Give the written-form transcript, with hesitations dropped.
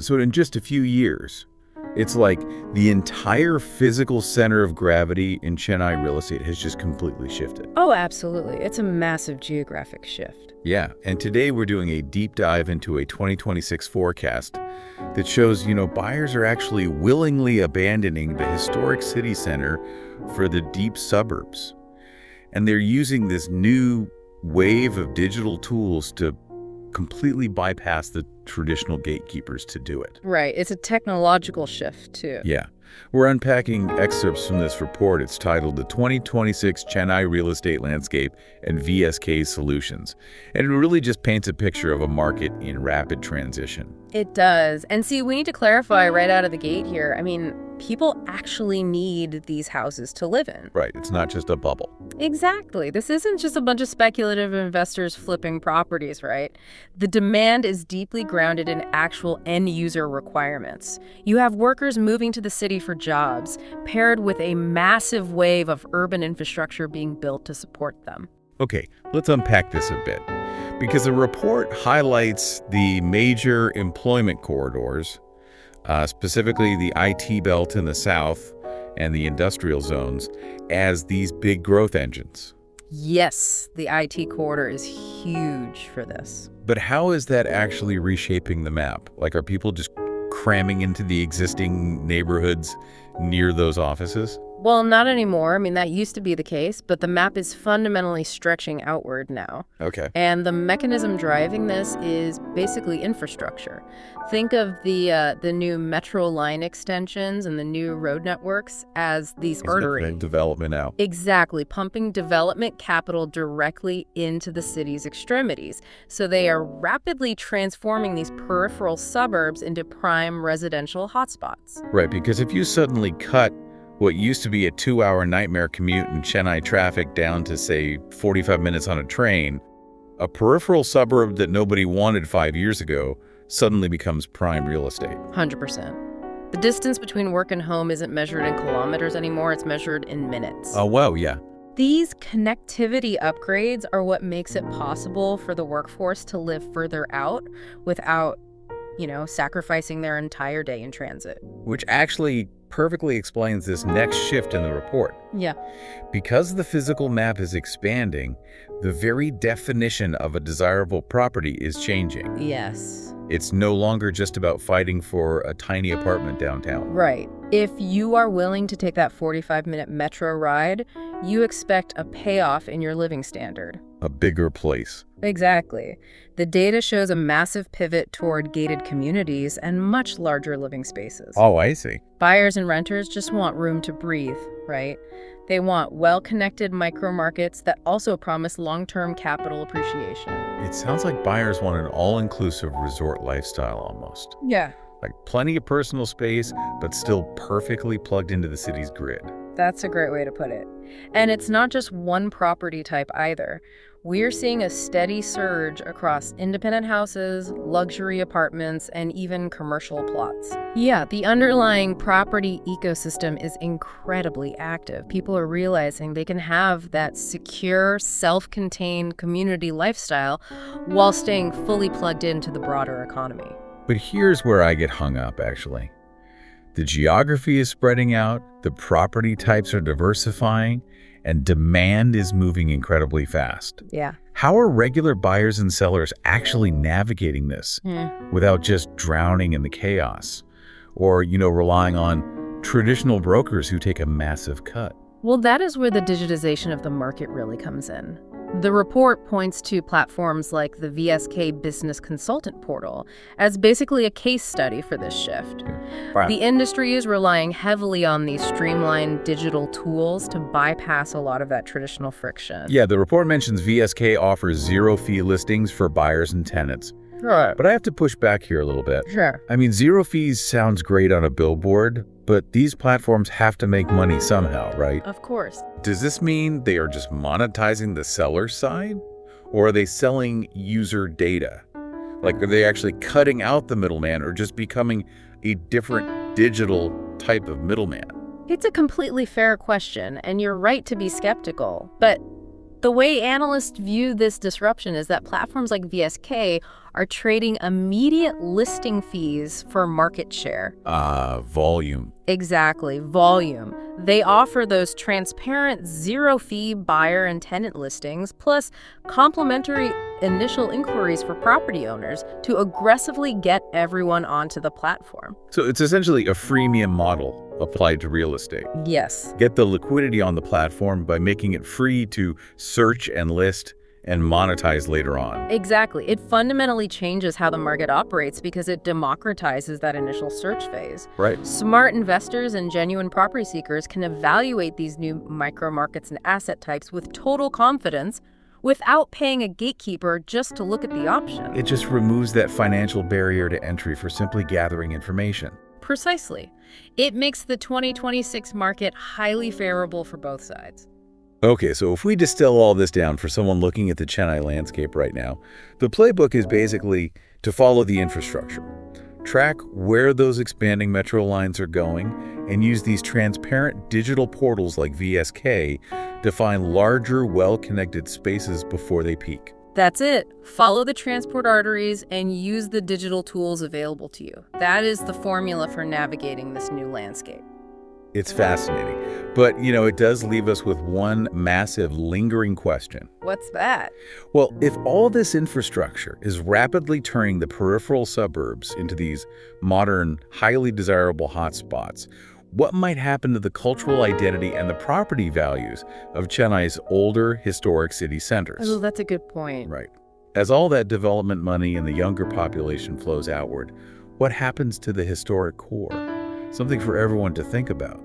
So in just a few years, it's like the entire physical center of gravity in Chennai real estate has just completely shifted. Oh, absolutely. It's a massive geographic shift. Yeah, and today we're doing a deep dive into a 2026 forecast that shows, buyers are actually willingly abandoning the historic city center for the deep suburbs. And they're using this new wave of digital tools to completely bypass the traditional gatekeepers to do it. Right. It's a technological shift, too. Yeah. We're unpacking excerpts from this report. It's titled The 2026 Chennai Real Estate Landscape and VSK Solutions. And it really just paints a picture of a market in rapid transition. It does. And see, we need to clarify right out of the gate here. I mean, people actually need these houses to live in. Right. It's not just a bubble. Exactly. This isn't just a bunch of speculative investors flipping properties, right? The demand is deeply grounded in actual end-user requirements. You have workers moving to the city for jobs, paired with a massive wave of urban infrastructure being built to support them. Okay, let's unpack this a bit. Because the report highlights the major employment corridors, specifically the IT belt in the south and the industrial zones, as these big growth engines. Yes, the IT corridor is huge for this. But how is that actually reshaping the map? Like, are people just cramming into the existing neighborhoods near those offices? Well, not anymore. I mean, that used to be the case, but the map is fundamentally stretching outward now. Okay. And the mechanism driving this is basically infrastructure. Think of the new metro line extensions and the new road networks as these arteries. Development now. Exactly, pumping development capital directly into the city's extremities. So they are rapidly transforming these peripheral suburbs into prime residential hotspots. Right, because if you suddenly cut what used to be a 2-hour nightmare commute in Chennai traffic down to, say, 45 minutes on a train, a peripheral suburb that nobody wanted 5 years ago suddenly becomes prime real estate. 100%. The distance between work and home isn't measured in kilometers anymore, it's measured in minutes. Oh, wow, yeah. These connectivity upgrades are what makes it possible for the workforce to live further out without, sacrificing their entire day in transit. Which actually perfectly explains this next shift in the report. Yeah. Because the physical map is expanding, the very definition of a desirable property is changing. Yes. It's no longer just about fighting for a tiny apartment downtown. Right. If you are willing to take that 45-minute metro ride, you expect a payoff in your living standard. A bigger place. Exactly. The data shows a massive pivot toward gated communities and much larger living spaces. Oh, I see. Buyers and renters just want room to breathe, right? They want well-connected micro-markets that also promise long-term capital appreciation. It sounds like buyers want an all-inclusive resort lifestyle almost. Yeah. Like plenty of personal space, but still perfectly plugged into the city's grid. That's a great way to put it. And it's not just one property type either. We're seeing a steady surge across independent houses, luxury apartments, and even commercial plots. Yeah, the underlying property ecosystem is incredibly active. People are realizing they can have that secure, self-contained community lifestyle while staying fully plugged into the broader economy. But here's where I get hung up, actually. The geography is spreading out, the property types are diversifying, and demand is moving incredibly fast. Yeah. How are regular buyers and sellers actually navigating this without just drowning in the chaos? Or, relying on traditional brokers who take a massive cut? Well, that is where the digitization of the market really comes in. The report points to platforms like the VSK Business Consultant Portal as basically a case study for this shift. Wow. The industry is relying heavily on these streamlined digital tools to bypass a lot of that traditional friction. Yeah, the report mentions VSK offers zero-fee listings for buyers and tenants. Sure. But I have to push back here a little bit. Sure. I mean, zero fees sounds great on a billboard, but these platforms have to make money somehow, right? Of course. Does this mean they are just monetizing the seller side? Or are they selling user data? Like, are they actually cutting out the middleman or just becoming a different digital type of middleman? It's a completely fair question, and you're right to be skeptical. But the way analysts view this disruption is that platforms like VSK are trading immediate listing fees for market share. Volume. Exactly, volume. They offer those transparent, zero-fee buyer and tenant listings, plus complimentary initial inquiries for property owners to aggressively get everyone onto the platform. So it's essentially a freemium model applied to real estate. Yes. Get the liquidity on the platform by making it free to search and list and monetize later on. Exactly. It fundamentally changes how the market operates because it democratizes that initial search phase. Right. Smart investors and genuine property seekers can evaluate these new micro markets and asset types with total confidence without paying a gatekeeper just to look at the option. It just removes that financial barrier to entry for simply gathering information. Precisely. It makes the 2026 market highly favorable for both sides. Okay, so if we distill all this down for someone looking at the Chennai landscape right now, the playbook is basically to follow the infrastructure, track where those expanding metro lines are going, and use these transparent digital portals like VSK to find larger, well-connected spaces before they peak. That's it. Follow the transport arteries and use the digital tools available to you. That is the formula for navigating this new landscape. It's fascinating. But, it does leave us with one massive lingering question. What's that? Well, if all this infrastructure is rapidly turning the peripheral suburbs into these modern, highly desirable hotspots, what might happen to the cultural identity and the property values of Chennai's older, historic city centers? Oh, that's a good point. Right. As all that development money and the younger population flows outward, what happens to the historic core? Something for everyone to think about.